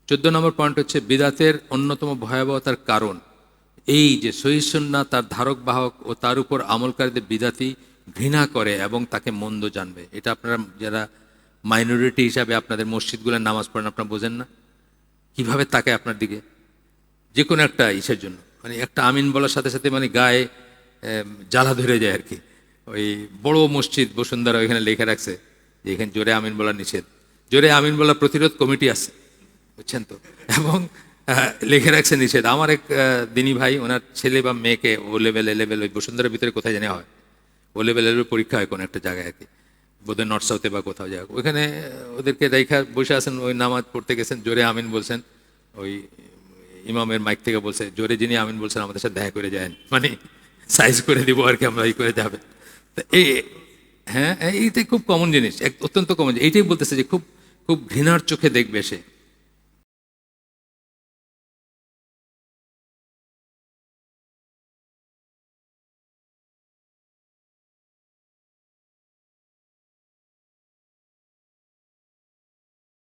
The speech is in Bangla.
14 নম্বর পয়েন্ট হচ্ছে বিদআতের অন্যতম ভয়াবহতার কারণ এই যে সহিহ সুন্নাহ তার ধারক বাহক ও তার উপর আমলকারীদের বিদআতি ঘৃণা করে এবং তাকে মন্দ জানবে। এটা আপনারা যারা মাইনরিটি হিসাবে আপনাদের মসজিদগুলোর নামাজ পড়েন আপনারা বোঝেন না কিভাবে তাকে আপনার দিকে যে কোনো একটা ইসের জন্য, মানে একটা আমিন বলার সাথে সাথে মানে গায়ে জ্বালা ধরে যায় আর কি। ওই বড় মসজিদ বসুন্ধরা ওইখানে লেখা রাখছে যে এখানে জোরে আমিন বলা নিষেধ, জোরে আমিন বলা প্রতিরোধ কমিটি আছে, বুঝছেন তো, এবং লিখে রাখছে নিষেধ। আমার এক দিনী ভাই ওনার ছেলে বা মেয়েকে ও লেভেল ওই বসুন্ধরার ভিতরে কোথায় জানা হয়, ও লেভেলের পরীক্ষা হয় কোনো একটা জায়গায় আর কি, বোধহয় নর্থ সাউথে বা কোথাও যায়, ওইখানে ওদেরকে রেখা বসে আছেন, ওই নামাজ পড়তে গেছেন, জোরে আমিন বলছেন, ওই ইমামের মাইক থেকে বলছে জোরে যিনি আমিন বলছেন আমাদের সাথে দেখা করে যায়, মানে সাইজ করে দিব আর কি, আমরা এই করে যাবে। এই হ্যাঁ এইটাই খুব কমন জিনিস, অত্যন্ত কমন, এইটাই বলতেছে যে খুব খুব ঘৃণার চোখে দেখবে সে।